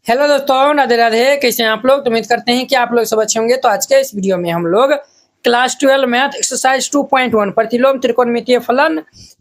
Hello दोस्तों, राधे राधे। कैसे हैं आप लोग? तो उम्मीद करते हैं कि आप लोग सब अच्छे होंगे। तो आज के इस वीडियो में हम लोग क्लास 12 मैथ एक्सरसाइज 2.1 प्रतिलोम त्रिकोणमितीय फलन।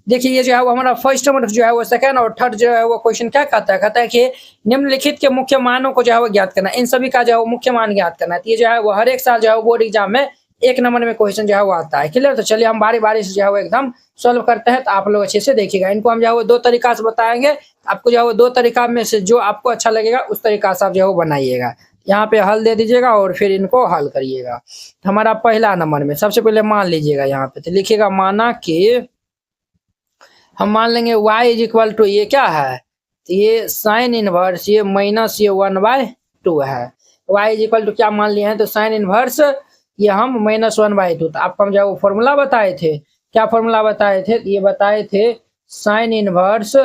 देखिए, ये जो है वो हमारा फर्स्ट नंबर जो है वो सेकंड और थर्ड जो है वो क्वेश्चन क्या कहता है कि निम्नलिखित के मुख्य मानों को जो है वो ज्ञात करना, इन सभी का जो है वो मुख्य मान ज्ञात करना है। तो ये जो है वो हर एक साल जो है वो बोर्ड एग्जाम में एक नंबर में क्वेश्चन जो है वो आता है। क्लियर? तो चलिए हम बारी बारी से जो है वो एकदम सॉल्व करते हैं। तो आप लोग अच्छे से देखिएगा। इनको हम जो है वो दो तरीका से बताएंगे। आपको जो है वो दो तरीका में से जो आपको अच्छा लगेगा उस तरीका से आप जो है वो बनाइएगा। यहाँ पे हल दे दीजिएगा और फिर इनको हल करिएगा। हमारा पहला नंबर में सबसे पहले मान लीजिएगा, यहाँ पे तो लिखिएगा माना कि हम मान लेंगे y इज इक्वल टू ये क्या है, तो ये साइन इनवर्स ये माइनस ये 1/2 है। y इज इक्वल टू क्या मान लिए हैं, तो साइन इनवर्स ये हम -1/2। तो आपको हम जो वो फॉर्मूला बताए थे, क्या फॉर्मूला बताए थे, ये बताए थे साइन इनवर्स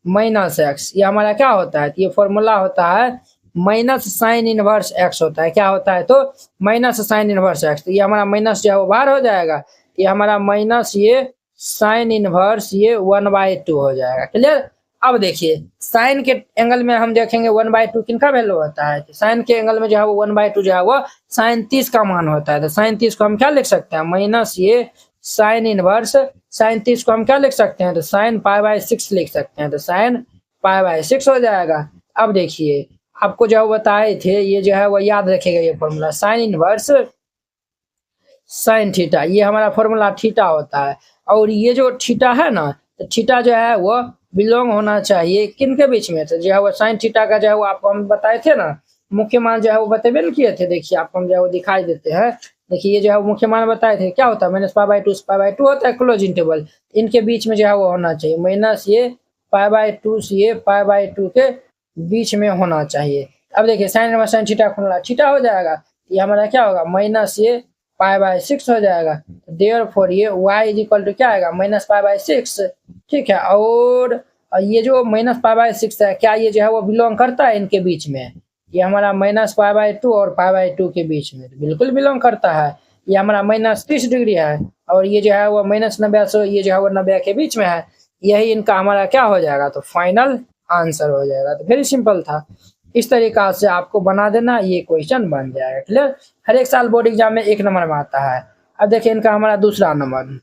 -x। ये हमारा क्या होता है, तो ये फॉर्मूला होता है माइनस साइन इनवर्स x होता है। क्या होता है, तो माइनस साइन इनवर्स x। तो ये हमारा माइनस जो है वो बाहर हो जाएगा। ये हमारा माइनस ये साइन इनवर्स ये 1/2 हो जाएगा। क्लियर? अब देखिए साइन के एंगल में हम देखेंगे 1/2 किनका वैल्यू होता है, तो साइन के एंगल में जो है वो 1/2 जो है वो साइन 30 का मान होता है। तो साइन 30 को हम क्या लिख सकते हैं, माइनस ये साइन इनवर्स साइन 30 को हम क्या लिख सकते हैं, तो साइन π/6 लिख सकते हैं। तो साइन π/6 हो जाएगा। अब देखिए आपको जो बताए थे ये जो है वो याद रखेगा, ये formula sine inverse sine theta, ये हमारा फॉर्मूला थीटा होता है। और ये जो थीटा है ना, तो थीटा जो है वो बिलोंग होना चाहिए किन के बीच में, तो जो है वो साइन थीटा का जो है वो आपको हम बताए थे ना, मुख्य मान जो है वो बतेबे नहीं किए थे। देखिए आपको हम जो है वो दिखाई देते हैं। देखिए ये जो है वो मुख्य मान बताए थे, क्या होता है -π/2 होता है क्लोज इंटरवल, इनके बीच में जो है वो होना चाहिए। माइनस ये π/2 से ये π/2 के बीच में होना चाहिए। अब देखिए sine inverse sine theta formula theta हो जाएगा। ये हमारा क्या होगा, माइनस ये π/6 हो जाएगा। देयरफॉर ये y इज इक्वल टू क्या आएगा, -π/6। ठीक है, और ये जो -π/6 है, क्या ये जो है वो बिलोंग करता है इनके बीच में, ये हमारा -π/2 और π/2 के बीच में बिल्कुल बिलोंग करता है। ये हमारा -30 डिग्री है और ये जो है वो -90 से ये जो है वो 90 के बीच में है। यही इनका हमारा क्या हो जाएगा, तो फाइनल आंसर हो जाएगा। तो वेरी सिंपल था। इस तरीका से आपको बना देना, ये क्वेश्चन बन जाएगा। क्लियर? हर एक साल बोर्ड एग्जाम में एक नंबर में आता है। अब देखिए इनका हमारा दूसरा नंबर,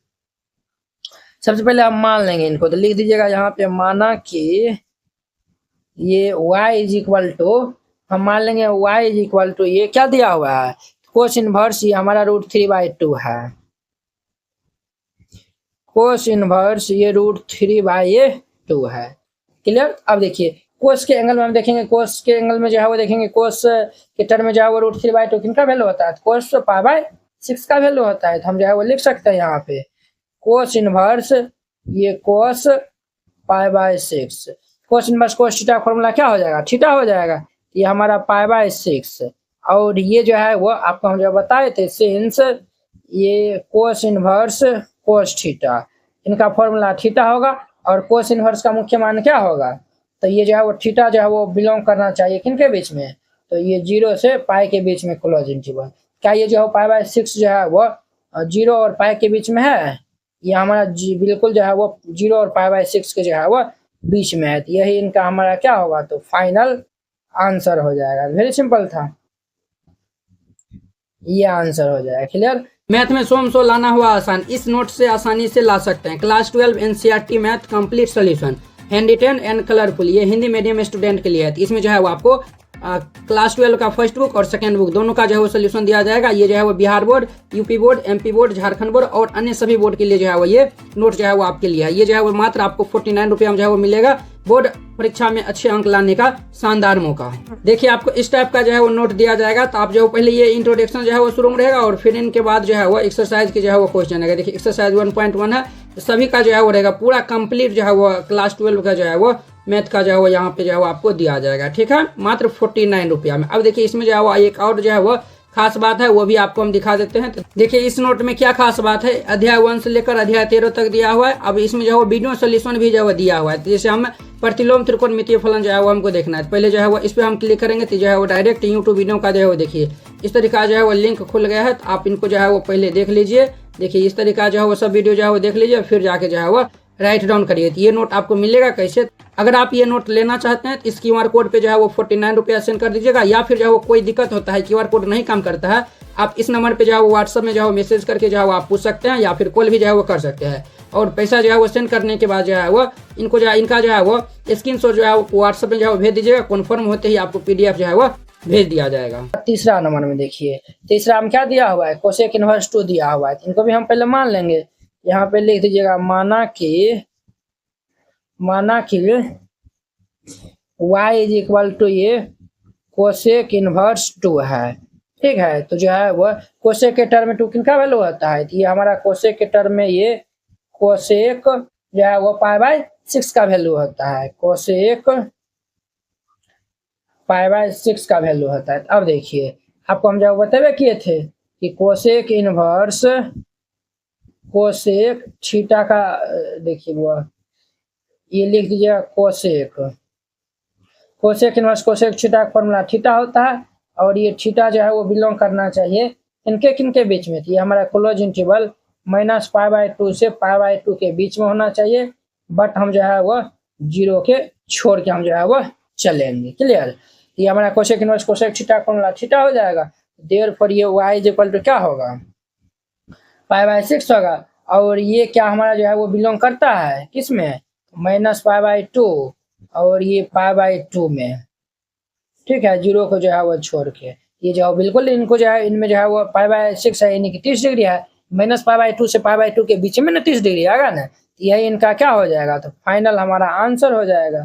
सबसे पहले हम मान लेंगे इनको, तो लिख दीजिएगा यहाँ पे माना कि ये y इज इक्वल टू, हम मान लेंगे y इज इक्वल टू ये क्या दिया हुआ है, कोस इनवर्स ये हमारा √3/2 है। कोस इनवर्स ये √3/2 है। क्लियर? अब देखिए कोस के एंगल में हम देखेंगे, कोस के एंगल में जो है वो देखेंगे, कोस के टर्म में जो है वो √3/2 किनका वैल्यू होता है, कोस π/6 का वैल्यू होता है। तो हम जो है वो लिख सकते हैं यहाँ पे कोस इनवर्स ये cos π/6। Cos inverse cos theta formula क्या हो जाएगा, थीटा हो जाएगा। ये हमारा π/6 और ये जो है वो आपको हम जो बताए थे सिंस ये कोस इनवर्स कोस थीटा, इनका फॉर्मूला थीटा होगा और कोस इनवर्स का मुख्य मान क्या होगा, तो ये जो है वो थीटा जो है वो बिलोंग करना चाहिए किनके बीच में, तो ये 0 से पाई के बीच में क्लोज इंटरवल। क्या ये जो है π/6 जो है वो 0 और पाई के बीच में है, ये हमारा बिल्कुल जो है वो 0 और π/6 के जो है वो बीच में है। तो यही इनका हमारा क्या होगा, तो फाइनल आंसर हो जाएगा। वेरी सिंपल था, ये आंसर हो जाएगा। क्लियर? मैथ में 100 लाना हुआ आसान, इस नोट से आसानी से ला सकते हैं। Class 12 NCERT math complete solution handwritten and colourful, ये हिंदी मीडियम स्टूडेंट के लिए है। इसमें जो है वो आपको क्लास 12 का फर्स्ट बुक और सेकंड बुक दोनों का जो है वो सोल्यूशन दिया जाएगा। ये जो है वो Bihar board, UP board, MP board, Jharkhand board और अन्य सभी बोर्ड के लिए जो है वो ये नोट जो है वो आपके लिए है। ये जो है वो मात्र आपको 49 रुपये में जो है वो मिलेगा। बोर्ड परीक्षा में अच्छे अंक लाने का शानदार मौका। देखिए आपको इस टाइप का जो है वो नोट दिया जाएगा। तो आप जो है पहले ये इंट्रोडक्शन जो है वो शुरू में रहेगा और फिर इनके बाद जो है वो एक्सरसाइज के जो है वो क्वेश्चन रहेगा। देखिए एक्सरसाइज 1.1 है, तो सभी का जो है वो रहेगा पूरा कंप्लीट जो है वो क्लास 12 का जो है वो मैथ का जो है वो यहाँ पे जो है वो आपको दिया जाएगा। ठीक है, मात्र 49 रुपया में। अब देखिए इसमें जो है वो एक और जो है वो खास बात है, वो भी आपको हम दिखा देते हैं। तो देखिए इस नोट में क्या खास बात है, अध्याय 1 से लेकर अध्याय 13 तक दिया हुआ है। अब इसमें जो है वो वीडियो सोल्यूशन भी जो है वो दिया हुआ है। तो जैसे हम प्रतिलोम त्रिकोणमितीय फलन जो है वो हमको देखना है, पहले जो है वो इस पर हम क्लिक करेंगे तो जो है वो डायरेक्ट यूट्यूब वीडियो का जो है वो देखिए इस तरीका जो है वो लिंक खुल गया है। तो आप इनको जो है वो पहले देख लीजिए। देखिए इस तरीका जो है वो सब वीडियो जो है वो देख लीजिए, फिर जाके जो है वो राइट डाउन करिए। तो ये नोट आपको मिलेगा कैसे? अगर आप ये नोट लेना चाहते हैं तो इस QR कोड पे जो है वो 49 रुपया सेंड कर दीजिएगा, या फिर जो है वो कोई दिक्कत होता है QR कोड नहीं काम करता है, आप इस नंबर पे जो है वो व्हाट्सअप में जो है मैसेज करके जो है वो आप पूछ सकते हैं, या फिर कॉल भी जो है वो कर सकते हैं। और पैसा जो है वो सेंड करने के बाद जो है वो इनको जो है इनका जो है वो स्क्रीनशॉट जो है वो व्हाट्सअप में जो है वो भेज दीजिएगा। कन्फर्म होते ही आपको PDF जो है वो भेज दिया जाएगा। तीसरा नंबर में देखिए, तीसरा में क्या दिया हुआ है? कोसेक इनवर्स 2 दिया हुआ है। तो इनको भी हम पहले मान लेंगे। यहाँ पे लिख दीजिएगा माना कि y इज इक्वल टू ये कोसेक इनवर्स 2 है। ठीक है, तो जो है वो कोसेक के टर्म में 2 किनका वैल्यू होता है? तो ये हमारा कोसेक के टर्म में ये कोसेक जो है वो π/6 का वैल्यू होता है। कोसेक π/6 का वैल्यू होता है। अब देखिए, आपको हम जब बतेबे किए थे कि कोसेक इनवर्स कोसेक थीटा का, देखिए वो ये लिख दीजिएगा कोसेक इनवर्स कोसेक थीटा का फॉर्मूला थीटा होता है, और ये थीटा जो है वो बिलोंग करना चाहिए किनके बीच में? ये हमारा क्लोज इंटरवल -π/2 से π/2 के बीच में होना चाहिए, बट हम जो है वो 0 के छोड़ के हम जो है वो चलेंगे। क्लियर? ये हमारा cosec inverse cosec theta formula theta हो जाएगा। देयरफॉर ये y इज इक्वल टू क्या होगा? π/6 होगा। और ये क्या हमारा जो है वो बिलोंग करता है किसमें? -π/2 और ये π/2 में। ठीक है, 0 को जो है वो छोड़ के ये जो बिल्कुल इनको जो है इनमें जो है वो π/6 है, यानी कि 30 डिग्री है। -π/2 से π/2 के बीच में ना 30 डिग्री आएगा ना, यही इनका क्या हो जाएगा? तो फाइनल हमारा आंसर हो जाएगा।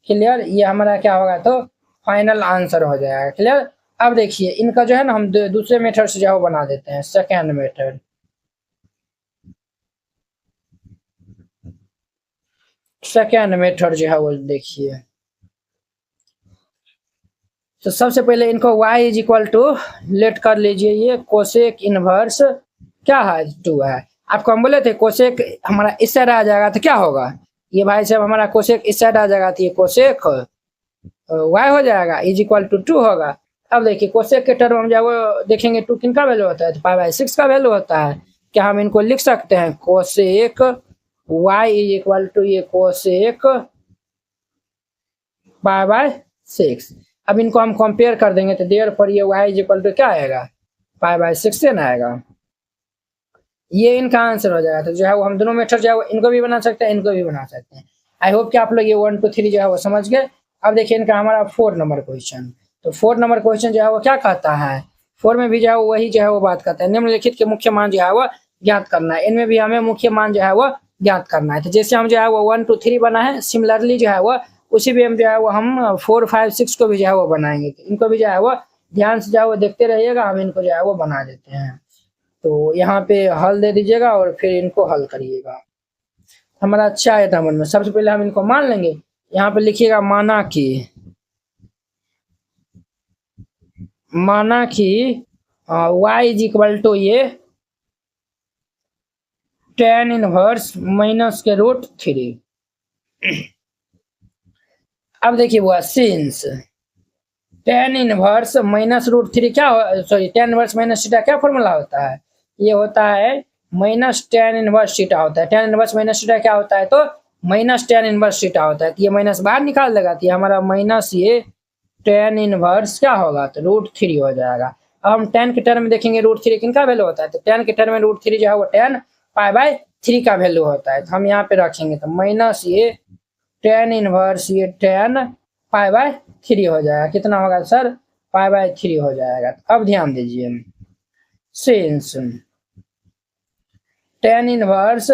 क्लियर? ये हमारा क्या होगा? तो फाइनल आंसर हो जाएगा। क्लियर? अब देखिए, इनका जो है ना हम दूसरे मेथड से जो है बना देते हैं, सेकेंड मेथड। सेकेंड मेथड जो है वो देखिए, तो सबसे पहले इनको y is equal to let कर लीजिए, ये कोसेक इनवर्स क्या है? 2 है। आपको हम बोले थे कोसेक हमारा इस साइड आ जाएगा तो क्या होगा? ये भाई साहब हमारा कोसेक इस साइड आ जाएगा तो ये कोसेक y हो जाएगा इज इक्वल टू 2 होगा। अब देखिए, कोसेक के टर्म हम जब देखेंगे 2 किनका वैल्यू होता है? तो π/6 का वैल्यू होता है। क्या हम इनको लिख सकते हैं? Cosec y is equal to ये कोसेक π/6। अब इनको हम कंपेयर कर देंगे तो देयरफॉर ये y इज इक्वल टू क्या आएगा? π/6 से ना आएगा। ये इनका आंसर हो जाएगा। तो जो है वो हम दोनों मेथड जो है इनको भी बना सकते हैं, इनको भी बना सकते हैं। आई होप कि आप लोग ये 1 2 3 जो है वो समझ गए। अब देखिए इनका हमारा 4 नंबर क्वेश्चन। तो 4 नंबर क्वेश्चन जो है वो क्या कहता है? 4 में भी जो है वही जो है वो बात करता है, निम्नलिखित के मुख्य मान जो है वो ज्ञात करना है। इनमें भी हमें मुख्य मान जो है वो ज्ञात करना है। तो जैसे हम जो है वो 1 2 3 बना है, सिमिलरली जो है वो उसी भी हम जो है वो हम 4 5 6 को भी जो है वो बनाएंगे। तो इनको भी जो है वो ध्यान से जो है वो देखते रहिएगा, हम इनको जो है वो बना देते हैं। तो यहाँ पे हल दे दीजिएगा और फिर इनको हल करिएगा। हमारा अच्छा है नंबर में। सबसे पहले हम इनको मान लेंगे। यहाँ पे लिखिएगा माना कि y इज इक्वल टू ये tan इनवर्स -√3। अब देखिए वो सिंस tan इनवर्स -√3 क्या sorry tan inverse minus theta क्या फॉर्मूला होता है? ये होता है -tan इनवर्स थीटा होता है। tan इनवर्स माइनस थीटा क्या होता है? तो -tan इनवर्स थीटा होता है। तो ये माइनस बाहर निकाल देगा, तो ये हमारा माइनस ये tan इनवर्स क्या होगा? तो √3 हो जाएगा। अब हम tan के टर्म में देखेंगे √3 किनका वैल्यू होता है? तो tan के टर्म में √3 जो है वो tan π/3 का वैल्यू होता है। तो हम यहाँ पे रखेंगे तो माइनस ये tan इनवर्स ये tan π/3 हो जाएगा। कितना होगा सर? π/3 हो जाएगा। अब ध्यान दीजिए, since tan inverse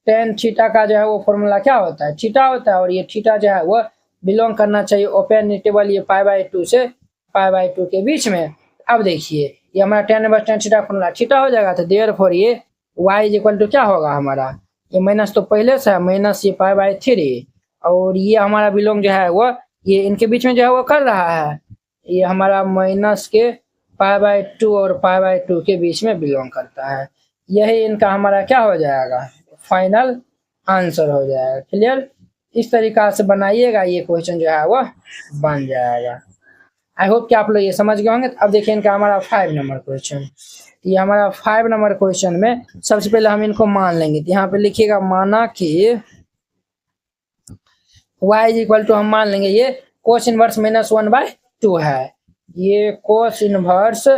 tan theta का जो है वो फॉर्मूला क्या होता है? थीटा होता है। और ये थीटा जो है वो बिलोंग करना चाहिए ओपन इंटरवल ये π/2 से π/2 के बीच में। अब देखिए, ये हमारा tan inverse tan theta formula theta हो जाएगा। तो देयरफॉर ये y इज इक्वल टू क्या होगा हमारा? ये माइनस तो पहले से है, माइनस ये π/3, और ये हमारा बिलोंग जो है वो ये इनके बीच में जो है वो कर रहा है। ये हमारा माइनस के π/2 और π/2 के बीच में बिलोंग करता है। यही इनका हमारा क्या हो जाएगा? फाइनल आंसर हो जाएगा। क्लियर? इस तरीका से बनाइएगा, ये क्वेश्चन जो है वो बन जाएगा। आई होप कि आप लोग ये समझ गए होंगे। अब देखिए इनका हमारा 5 नंबर क्वेश्चन। ये हमारा 5 नंबर क्वेश्चन में सबसे पहले हम इनको मान लेंगे। तो यहाँ पे लिखिएगा माना कि y इज इक्वल टू, हम मान लेंगे ये कोस इनवर्स -1/2 है, ये कोस इनवर्स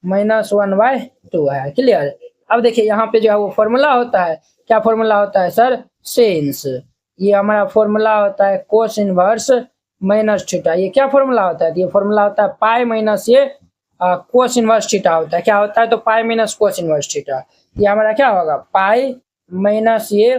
-1/2 है। क्लियर। अब देखिए यहाँ पे जो है वो फॉर्मूला होता है, क्या फॉर्मूला होता है सर? सेंस। ये हमारा फॉर्मूला होता है कोस इनवर्स माइनस थीटा। ये क्या फॉर्मूला होता है? ये फॉर्मूला होता है पाई माइनस ये कोस इनवर्स थीटा होता है। क्या होता है? तो pi minus cos inverse theta. ये हमारा क्या होगा? पाई माइनस ये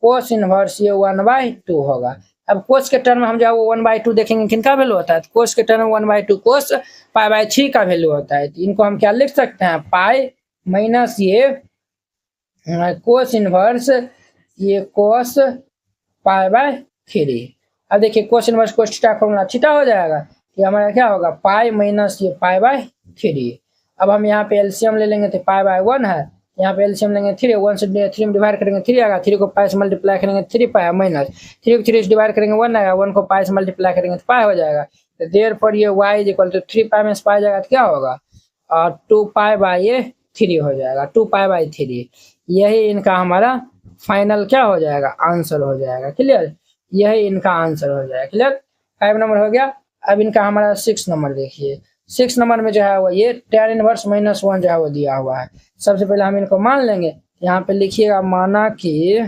कोस इनवर्स ये 1/2 होगा। अब कोस के टर्म में हम जो है वो 1/2 देखेंगे, किनका वैल्यू होता है? तो कोस के टर्म में 1/2 कोस पाई/3 का वैल्यू होता है। तो इनको हम क्या लिख सकते हैं? पाई माइनस ये कोस इनवर्स ये कोस पाई/3। अब देखिए कोस inverse cos theta formula theta हो जाएगा। ये हमारा क्या होगा? पाई माइनस ये पाई/3। अब हम यहाँ पे एलसीएम ले लेंगे तो पाई/1 है, यहाँ पे एलसीएम लेंगे 3, 1 से 3 में डिवाइड करेंगे 3 आएगा, 3 को पाई से मल्टीप्लाई करेंगे 3 पाई माइनस 3 को 3 से डिवाइड करेंगे 1 आएगा, 1 को पाई से मल्टीप्लाई करेंगे तो पाई हो जाएगा। तो देयरफॉर ये y इज इक्वल टू 3 पाई में पाई जाएगा तो क्या होगा? और 2 पाई/3 हो जाएगा, 2 पाई/3। यही इनका हमारा फाइनल क्या हो जाएगा? आंसर हो जाएगा। क्लियर। यही इनका आंसर हो जाएगा। क्लियर। 5 नंबर हो गया। अब इनका हमारा 6 नंबर देखिए। 6 नंबर में जो है वो ये tan इनवर्स -1 जो है वो दिया हुआ है। सबसे पहले हम इनको मान लेंगे। यहाँ पे लिखिएगा माना कि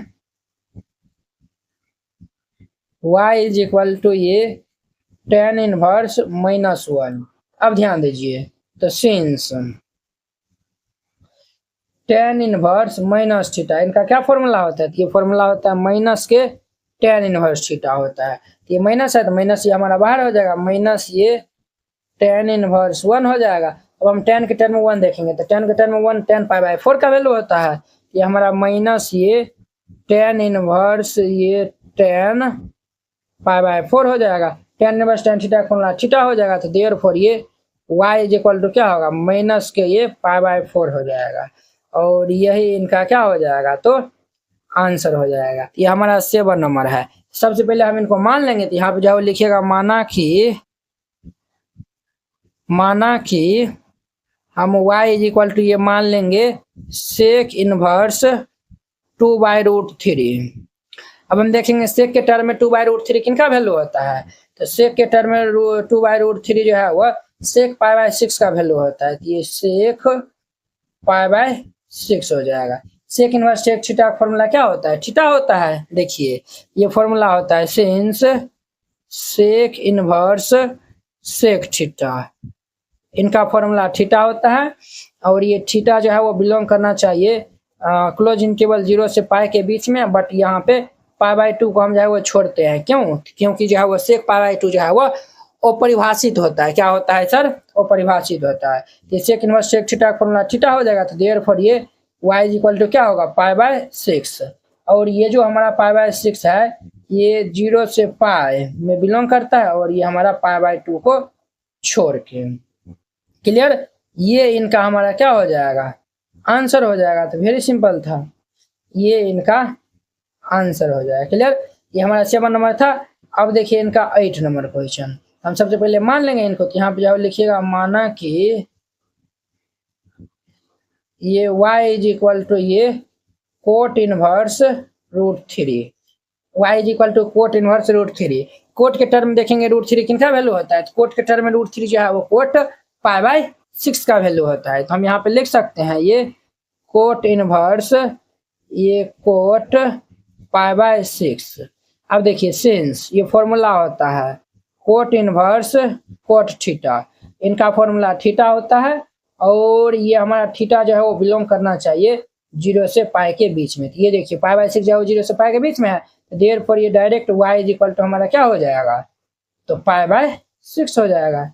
y इज इक्वल टू ये tan इनवर्स -1। अब ध्यान दीजिए, तो since tan inverse minus theta, इनका क्या फॉर्मूला होता है? ये फॉर्मूला होता है माइनस के tan इनवर्स थीटा होता है। ये माइनस है तो माइनस ये हमारा बाहर हो जाएगा, माइनस ये tan इनवर्स 1 हो जाएगा। अब हम tan के टर्म में 1 देखेंगे तो tan के टर्म में 1 tan पाई/4 का वैल्यू होता है। ये हमारा माइनस ये tan इनवर्स ये tan पाई/4 हो जाएगा। tan inverse tan theta formula theta हो जाएगा। तो देयरफॉर ये y इज इक्वल टू क्या होगा? माइनस के ये पाई/4 हो जाएगा। और यही इनका क्या हो जाएगा? तो आंसर हो जाएगा। ये हमारा 7 नंबर है। सबसे पहले हम इनको मान लेंगे। तो यहाँ पे जाओ लिखिएगा माना कि हम y इज इक्वल टू ये मान लेंगे सेक इनवर्स 2/√3। अब हम देखेंगे सेक के टर्म में 2/√3 किनका वैल्यू होता है? तो सेक के टर्म में 2/√3 जो है वह सेक पाई/6 का वैल्यू होता है। ये सेक पाई/6 हो जाएगा। Sec inverse sec theta formula क्या होता है? थीटा होता है। देखिए ये फॉर्मूला होता है since sec inverse sec theta, इनका फॉर्मूला थीटा होता है। और ये थीटा जो है वो बिलोंग करना चाहिए क्लोज इंटरवल 0 से पाई के बीच में। बट यहाँ पे पाई/2 को हम जो है वो छोड़ते हैं। क्यों? क्योंकि जो है वो सेक पाई/2 जो है वो अपरिभाषित होता है। क्या होता है सर? अपरिभाषित होता है। ये sec inverse sec theta formula theta हो जाएगा। तो देयरफॉर ये y इज इक्वल टू क्या होगा? पाई/6। और ये जो हमारा पाई/6 है ये 0 से पाई में बिलोंग करता है और ये हमारा पाई/2 को छोड़ के। क्लियर। ये इनका हमारा क्या हो जाएगा? आंसर हो जाएगा। तो वेरी सिंपल था, ये इनका आंसर हो जाएगा। क्लियर। ये हमारा 7 नंबर था। अब देखिए इनका 8 नंबर क्वेश्चन। हम सबसे पहले मान लेंगे इनको। तो यहाँ पे जाओ लिखिएगा माना कि ये y इज इक्वल टू ये cot inverse √3। y is equal to cot inverse √3। Cot के टर्म देखेंगे √3 किनका वैल्यू होता है? तो कोट के टर्म में √3 जो है वो कोट पाई/6 का वैल्यू होता है। तो हम यहाँ पे लिख सकते हैं ये कोट इनवर्स ये कोट पाई/6। अब देखिए सिंस ये फॉर्मूला होता है कोट इनवर्स कोट थीटा, इनका फॉर्मूला थीटा होता है। और ये हमारा थीटा जो है वो बिलोंग करना चाहिए 0 से पाई के बीच में। तो ये देखिए पाई/6 जो है 0 से पाई के बीच में है। देयरफॉर ये direct y is equal to हमारा क्या हो जाएगा? तो पाई/6 हो जाएगा।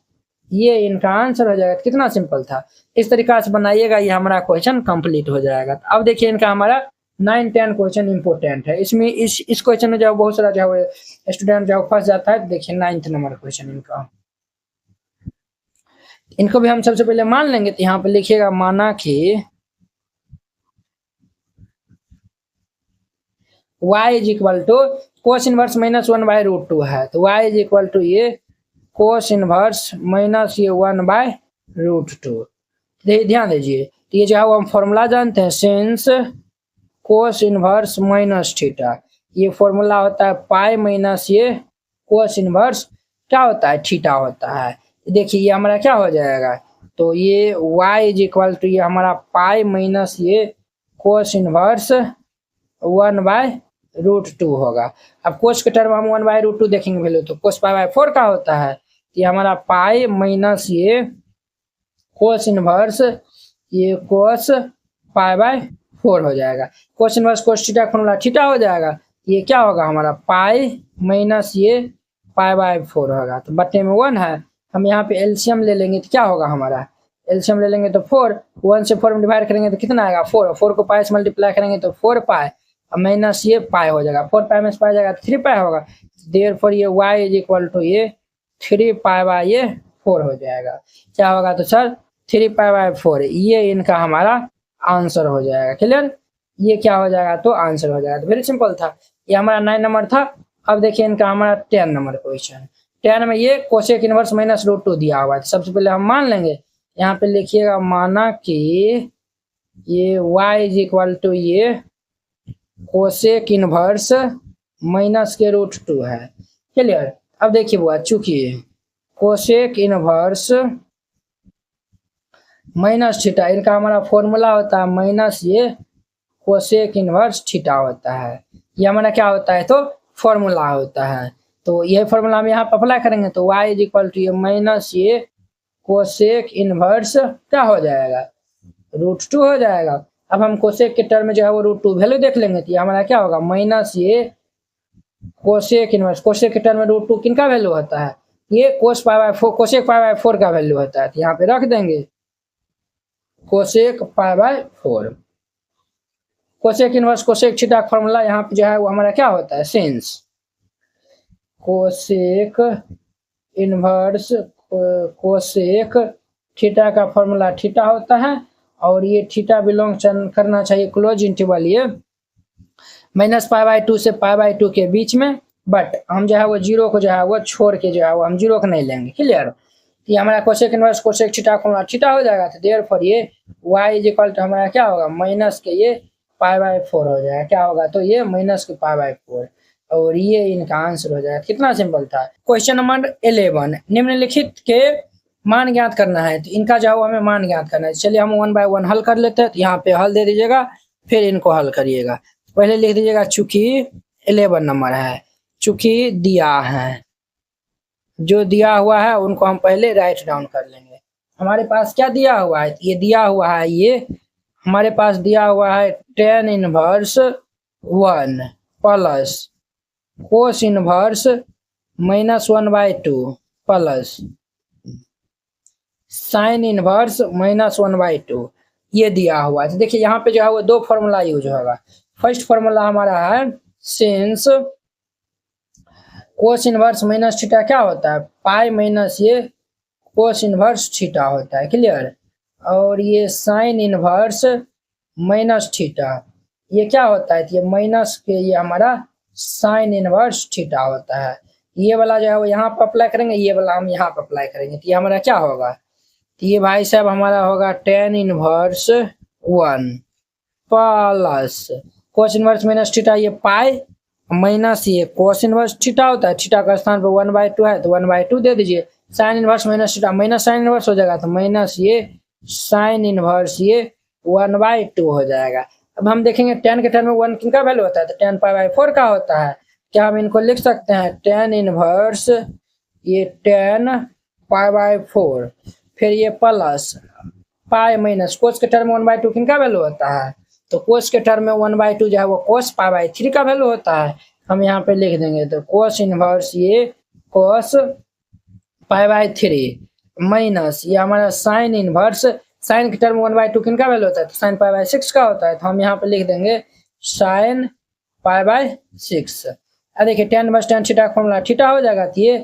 ये इनका आंसर हो जाएगा। कितना सिंपल था। इस तरीका से बनाइएगा, ये हमारा क्वेश्चन कंप्लीट हो जाएगा। अब देखिए इनका हमारा 9, 10 क्वेश्चन इंपॉर्टेंट है। इसमें इस क्वेश्चन में जो बहुत सारा जो है स्टूडेंट जो फंस जाता है। देखिए 9th नंबर क्वेश्चन इनका, इनको भी हम सबसे पहले मान लेंगे। तो यहाँ पे लिखिएगा माना कि y is equal to cos inverse -1/√2 है। तो y इज इक्वल टू ये कोस इनवर्स माइनस ये 1/√2। ध्यान दीजिए, तो ये जो है वो हम फॉर्मूला जानते हैं, since cos inverse minus theta, ये फॉर्मूला होता है पाई माइनस ये कोस इनवर्स क्या होता है, थीटा होता है। देखिए ये हमारा क्या हो जाएगा, तो ये y इज इक्वल टू ये हमारा पाई माइनस ये कोस इनवर्स 1/√2 होगा। अब कोस के टर्म हम 1/√2 देखेंगे वैल्यू, तो कोस पाई/4 का होता है, ये हमारा पाई माइनस ये कोस इनवर्स ये कोस पाई/4 हो जाएगा। कोस inverse cos theta formula theta हो जाएगा, ये क्या होगा हमारा पाई माइनस ये पाई/4 होगा। तो बट्टे में 1 है, हम यहाँ पे एलसीएम ले लेंगे तो क्या होगा हमारा, एलसीएम ले लेंगे तो 4, 1 से 4 में डिवाइड करेंगे तो कितना आएगा 4, 4 को पाई से मल्टीप्लाई करेंगे तो 4 पाई माइनस ये पाई हो जाएगा, 4 पाई में से पाई जाएगा तो 3 पाई होगा। देयरफॉर ये y इज इक्वल टू ये 3 पाई/4 हो जाएगा। क्या होगा तो सर 3 पाई/4, ये इनका हमारा आंसर हो जाएगा। क्लियर, ये क्या हो जाएगा तो आंसर हो जाएगा। तो वेरी सिंपल था, ये हमारा 9 नंबर था। अब देखिए इनका हमारा 10 नंबर क्वेश्चन, 10 में ये कोसेक इनवर्स माइनस रूट 2 दिया हुआ है। सबसे पहले हम मान लेंगे, यहाँ पे लिखिएगा माना कि ये y इज इक्वल टू ये कोसेक इनवर्स माइनस के रूट 2 है। क्लियर, अब देखिए बुआ, चूंकि कोसेक इनवर्स माइनस थीटा इनका हमारा फॉर्मूला होता है माइनस ये कोसेक इनवर्स थीटा होता है, ये हमारा क्या होता है तो फॉर्मूला होता है। तो ये फॉर्मूला हम यहाँ पर अप्लाई करेंगे तो y इज इक्वल टू ये माइनस ये कोसेक इनवर्स क्या हो जाएगा √2 हो जाएगा। अब हम कोसेक के टर्म में जो है वो √2 वैल्यू देख लेंगे, तो ये हमारा क्या होगा माइनस ये कोसेक इनवर्स, कोसेक के टर्म में √2 किनका वैल्यू होता है, ये कोस पाई/4 कोसेक पाई/4 का वैल्यू होता है। तो यहाँ पे रख देंगे कोसेक पाई/4, कोसेक इनवर्स कोसेक थीटा का फॉर्मूला यहाँ पे जो है वो हमारा क्या होता है since cosec inverse cosec theta का फॉर्मूला थीटा होता है, और ये थीटा बिलोंग करना चाहिए क्लोज इंटरवल ये -π/2 से π/2 के बीच में, बट हम जो है वो जीरो को जो है वो छोड़ के जो है वो हम जीरो को नहीं लेंगे। क्लियर, तो ये हमारा cosec inverse cosec theta formula theta हो जाएगा। तो देयरफॉर ये y इज इक्वल टू हमारा क्या होगा माइनस के ये π/4 हो जाएगा। क्या होगा तो ये माइनस के π/4, और ये इनका आंसर हो जाएगा। कितना सिंपल था। क्वेश्चन नंबर 11, निम्नलिखित के मान ज्ञात करना है, तो इनका जो है हमें मान ज्ञात करना है। चलिए हम 1 बाय 1 हल कर लेते हैं। तो यहाँ पे हल दे दीजिएगा, फिर इनको हल करिएगा। पहले लिख दीजिएगा चूंकि 11 नंबर है, चूंकि दिया है, जो दिया हुआ है उनको हम पहले राइट डाउन कर लेंगे। हमारे पास क्या दिया हुआ है, ये दिया हुआ है, ये हमारे पास दिया हुआ है tan inverse 1 plus cos inverse -1/2 plus sine inverse -1/2, ये दिया हुआ है। तो देखिए यहाँ पे जो है वो दो फॉर्मूला यूज होगा। फर्स्ट फॉर्मूला हमारा है since cos inverse minus theta क्या होता है पाई माइनस ये कोस इनवर्स थीटा होता है। क्लियर, और ये साइन इनवर्स माइनस थीटा ये क्या होता है, ये माइनस के ये हमारा साइन इनवर्स थीटा होता है। ये वाला जो है वो यहाँ पर अप्लाई करेंगे, ये वाला हम यहाँ पर अप्लाई करेंगे। तो ये हमारा क्या होगा, तो ये भाई साहब हमारा होगा tan inverse 1 plus cos inverse minus theta ये पाई माइनस ये कोस इनवर्स थीटा होता है। थीटा का स्थान पर 1/2 है तो 1/2 दे दीजिए। Sine inverse minus theta minus sine inverse हो जाएगा, तो माइनस ये साइन इनवर्स ये 1/2 हो जाएगा। अब हम देखेंगे tan के टर्म में 1 किनका वैल्यू होता है, तो tan π/4 का होता है। क्या हम इनको लिख सकते हैं tan इनवर्स ये tan π/4, फिर ये प्लस पाई माइनस कोस के टर्म में 1/2 किनका वैल्यू होता है, तो कोस के टर्म में 1/2 जो है वो कोस π/3 का वैल्यू होता है। हम यहाँ पे लिख देंगे तो कोस इनवर्स ये कोस π/3 माइनस ये हमारा साइन इनवर्स साइन के टर्म 1/2 किनका वैल्यू होता है, तो साइन π/6 का होता है। तो हम यहाँ पे लिख देंगे साइन π/6। अब देखिए tan बस tan थीटा का फॉर्मूला थीटा हो जाएगा, तो ये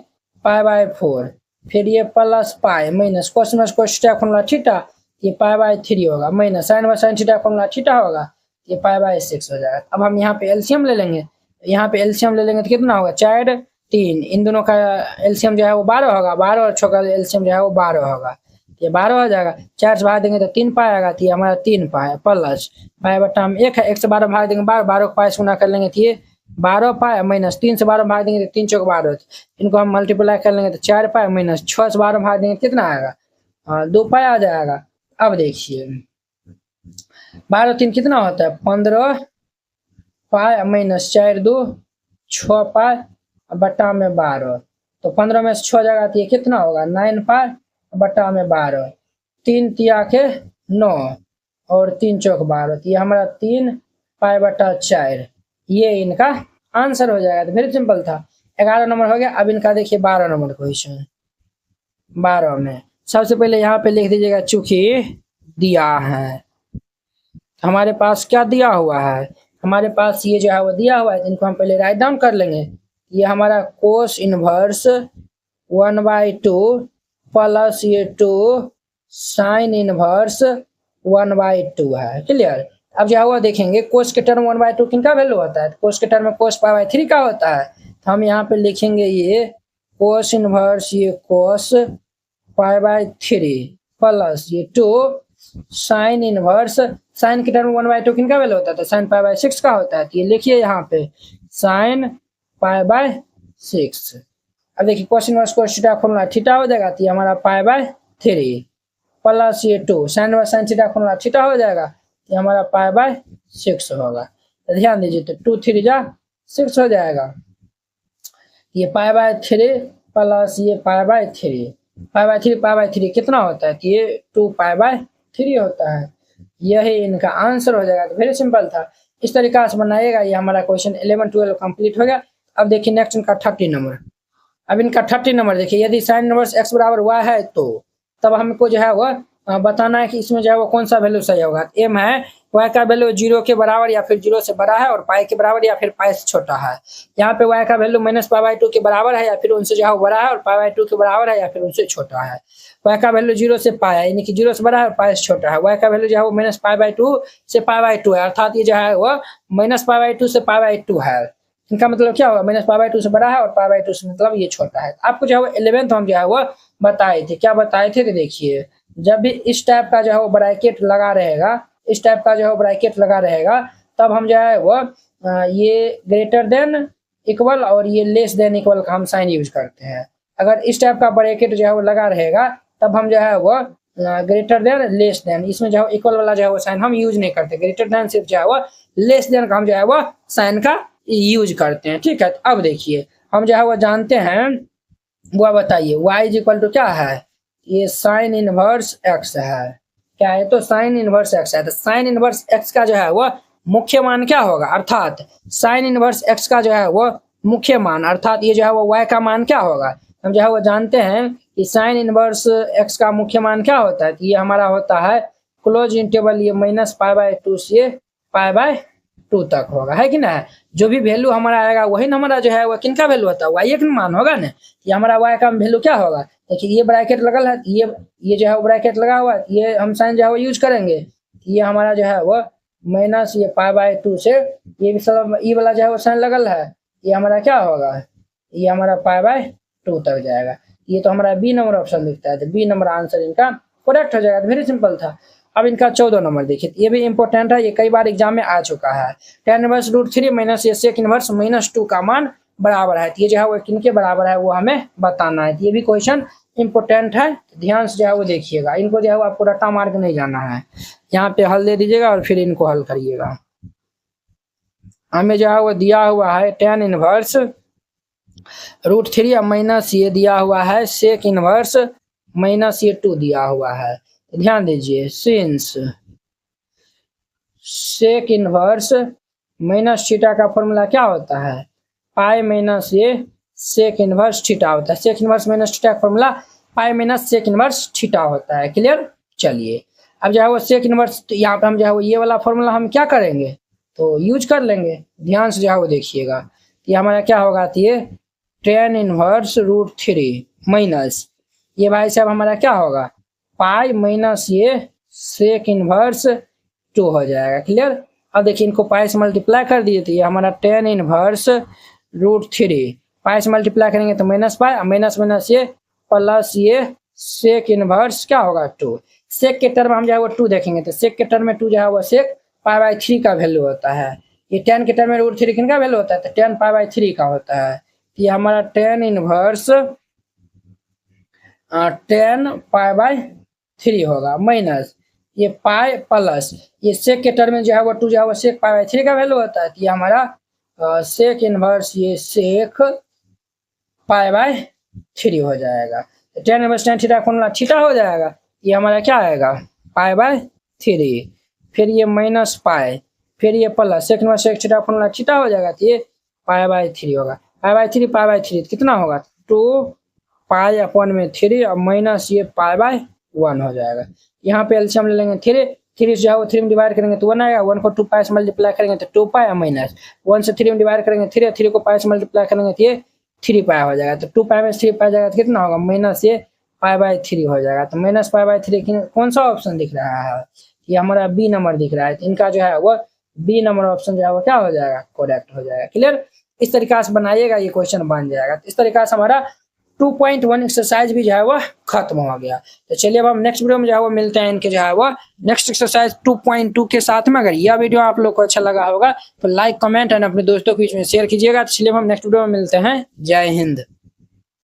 π/4, फिर ये plus pi minus cos inverse cos theta का फॉर्मूला थीटा, ये π/3 होगा, माइनस साइन बस साइन थीटा का फॉर्मूला थीटा होगा, ये π/6 हो जाएगा। अब हम यहाँ पे एलसीएम ले लेंगे, यहाँ पे एलसीएम ले लेंगे तो कितना होगा 4 3, इन दोनों का एलसीएम जो है वो 12 होगा, 12 और 6 का एलसीएम जो है वो 12 होगा। ये 12 हो जाएगा। 4 से भाग देंगे तो 3 पाई आएगा, तो ये हमारा 3 पाई प्लस पाई बट्टा में 1 है, 1 से 12 भाग देंगे 12, 12 को पाई से गुना कर लेंगे तो ये 12 पाई माइनस 3 से 12 भाग देंगे तो 3 चौक 12, इनको हम मल्टीप्लाई कर लेंगे तो 4 पाई माइनस 6 से 12 भाग देंगे कितना आएगा, 2 पाई आ जाएगा। अब देखिए 12 3 कितना होता है 15 पाई माइनस 4 2 6 पाई बट्टा में 12, तो 15 में से 6 जाएगा तो ये कितना होगा 9 पाई बट्टा में 12, 3 तिया के 9 और 3 चौक 12, तो ये हमारा 3 पाई बट्टा 4, ये इनका आंसर हो जाएगा। तो वेरी सिंपल था। 11 नंबर हो गया। अब इनका देखिए 12 नंबर क्वेश्चन। 12 में सबसे पहले यहाँ पे लिख दीजिएगा चूंकि दिया है, हमारे पास क्या दिया हुआ है, हमारे पास ये जो है वो दिया हुआ है, इनको हम पहले राइट डाउन कर लेंगे। ये हमारा कोस इनवर्स 1/2 प्लस ये 2 साइन इनवर्स 1/2 है। क्लियर। अब जो है वो देखेंगे कोस के टर्म 1/2 किनका वैल्यू होता है, कोस के टर्म में कोस पाई बाई 3 का होता है, तो हम यहाँ पे लिखेंगे ये कोस इनवर्स ये कोस पाई बाई 3 प्लस ये 2 साइन इनवर्स, साइन के टर्म 1/2 किनका वैल्यू होता है, तो साइन पाई बाई 6 का होता है, तो ये लिखिए यहाँ पे साइन पाई बाई 6। अब देखिए कोस inverse cos theta formula theta हो जाएगा, तो ये हमारा पाई बाई 3 प्लस ये 2 sine inverse sine theta formula theta हो जाएगा, ये हमारा पाई बाई 6 होगा। तो ध्यान दीजिए, तो 2 3 जा 6 हो जाएगा, ये पाई बाई 3 प्लस ये पाई बाई 3, पाई बाई 3 कितना होता है, तो ये 2 पाई बाई 3 होता है। यही इनका आंसर हो जाएगा। तो वेरी सिंपल था, इस तरीका से बनाइएगा। ये हमारा क्वेश्चन 11 12 कंप्लीट हो गया। अब देखिए नेक्स्ट इनका 30 नंबर। अब इनका 30 नंबर देखिए, यदि साइन इनवर्स x बराबर y है तो तब हमको जो है वो बताना है कि इसमें जो है वो कौन सा वैल्यू सही होगा। एम है y का वैल्यू 0 के बराबर या फिर 0 से बड़ा है और पाई के बराबर या फिर पाई से छोटा है। यहाँ पे y का वैल्यू माइनस पाई बाई 2 के बराबर है या फिर उनसे जो है बड़ा है और पाई बाई 2 के बराबर है या फिर उनसे छोटा है। y का वैल्यू 0 से पाई है, यानी कि 0 से बड़ा है और पाई से छोटा है। y का वैल्यू जो है वो माइनस पाई बाई 2 से पाई बाई 2 है, अर्थात ये जो है वो माइनस पाई बाई 2 से पाई बाई 2 है। इनका मतलब क्या होगा, माइनस पाई बाई 2 से बड़ा है और पाई बाई 2 से मतलब ये छोटा है। आपको जो है वो 11th हम जो है वो बताए थे, क्या बताए थे, तो देखिए जब भी इस टाइप का जो है वो ब्रैकेट लगा रहेगा, इस टाइप का जो है ब्रैकेट लगा रहेगा, तब हम जो है वो ये ग्रेटर देन इक्वल और ये लेस देन इक्वल का हम साइन यूज करते हैं। अगर इस टाइप का ब्रैकेट जो है वो लगा रहेगा तब हम जो है वो ग्रेटर देन लेस देन, इसमें जो है इक्वल वाला जो है वो साइन हम यूज नहीं करते। ग्रेटर देन सिर्फ जो है वो लेस देन का हम जो है वो साइन का यूज करते हैं। ठीक है। अब देखिए हम जो है वो जानते हैं, वो बताइए y इज इक्वल टू क्या है, ये साइन इनवर्स x है। क्या है, तो साइन इनवर्स x है। तो साइन इनवर्स x का जो है वो मुख्य मान क्या होगा, अर्थात साइन इनवर्स x का जो है वो मुख्य मान, अर्थात ये जो है वो y का मान क्या होगा। हम जो है वो जानते हैं कि साइन इनवर्स x का मुख्य मान क्या होता है, तो ये हमारा होता है क्लोज इंटरवल ये माइनस पाई बाई 2 से पाई बाई 2 तक होगा, है कि ना। जो भी वैल्यू हमारा आएगा वही ना हमारा जो है वो किनका वैल्यू होता है, y का मान होगा ना। ये हमारा y का वैल्यू क्या होगा, देखिए ये ब्रैकेट लगल है, ये जो है वो ब्रैकेट लगा हुआ है, ये हम साइन जो है वो यूज करेंगे। ये हमारा जो है वो माइनस ये पाई बाई 2 से ये भी वाला जो है वो साइन लगल है, ये हमारा क्या होगा, ये हमारा पाई बाई 2 तक जाएगा। ये तो हमारा बी नंबर ऑप्शन दिखता है, तो बी नंबर आंसर इनका करेक्ट हो जाएगा। वेरी सिंपल था। अब इनका 14 नंबर देखिए, ये भी इंपॉर्टेंट है, ये कई बार एग्जाम में आ चुका है। tan इनवर्स √3 माइनस ये सेक इनवर्स -2 का मान बराबर है, तो ये जो है वो किनके बराबर है वो हमें बताना है। ये भी क्वेश्चन इंपॉर्टेंट है, ध्यान से जो है वो देखिएगा। इनको जो है वो आपको रट्टा मार के नहीं जाना है, यहाँ पे हल दे दीजिएगा और फिर इनको हल करिएगा। हमें जो है वो दिया हुआ है tan इनवर्स √3 माइनस ये दिया हुआ है सेक इनवर्स माइनस ये 2 दिया हुआ है। ध्यान दीजिए, since sec inverse minus theta का फॉर्मूला क्या होता है, पाई माइनस ये सेक इनवर्स थीटा होता है। सेक इनवर्स माइनस थीटा का formula pi minus sec inverse theta होता है। क्लियर। चलिए अब जो है वो सेक इनवर्स, यहाँ पे हम जो है वो ये वाला फॉर्मूला हम क्या करेंगे, तो यूज कर लेंगे। ध्यान से जो है वो देखिएगा, ये हमारा क्या होगा, तो ये tan इनवर्स √3 माइनस ये भाई साहब हमारा क्या होगा, पाई माइनस ये सेक इनवर्स 2 हो जाएगा। क्लियर। अब देखिए इनको पाई से मल्टीप्लाई कर दिए, तो ये हमारा tan इनवर्स √3 पाई से मल्टीप्लाई करेंगे तो माइनस पाई, माइनस माइनस ये प्लस ये सेक इनवर्स क्या होगा 2। सेक के टर्म हम जो है वो 2 देखेंगे, तो सेक के टर्म में 2 जो है वो सेक π/3 का वैल्यू होता है। ये tan के टर्म में √3 किन का वैल्यू होता है, तो tan π/3 का होता है। ये हमारा tan इनवर्स tan π/3 होगा, माइनस ये पाई प्लस ये सेक के टर्म में जो है वो 2 जो है वो सेक π/3 का वैल्यू होता है। तो ये हमारा सेक इनवर्स ये सेक π/3 हो जाएगा। तो tan inverse tan theta formula theta हो जाएगा। ये हमारा क्या आएगा π/3, फिर ये माइनस पाई, फिर ये plus sec inverse sec theta formula theta हो जाएगा। तो ये π/3 होगा। π/3 कितना होगा 2 π/3 और माइनस ये π/1 हो जाएगा। यहाँ पे एलसीएम ले लेंगे 3 जो है वो 3 में डिवाइड करेंगे तो 1 आएगा, 1 को 2 पाई से मल्टीप्लाई करेंगे तो 2 पाई, माइनस 1 से 3 में डिवाइड करेंगे 3 को पाई से मल्टीप्लाई करेंगे तो ये 3 पाई हो जाएगा। तो 2 पाई में 3 पाई जाएगा तो कितना होगा माइनस ये π/3 हो जाएगा। तो माइनस π/3 कौन सा ऑप्शन दिख रहा है, ये हमारा बी नंबर दिख रहा है। तो इनका जो है वो बी नंबर ऑप्शन जो है वो क्या हो जाएगा, करेक्ट हो जाएगा। क्लियर, इस तरीका से बनाइएगा, ये क्वेश्चन बन जाएगा। तो इस तरीका से हमारा 2.1 एक्सरसाइज भी जो है वो खत्म हो गया। तो चलिए अब हम नेक्स्ट वीडियो में जो है वो मिलते हैं इनके जो है वो नेक्स्ट एक्सरसाइज 2.2 के साथ में। अगर यह वीडियो आप लोग को अच्छा लगा होगा तो लाइक कमेंट एंड अपने दोस्तों के बीच में शेयर कीजिएगा। तो चलिए हम नेक्स्ट वीडियो में मिलते हैं। जय हिंद।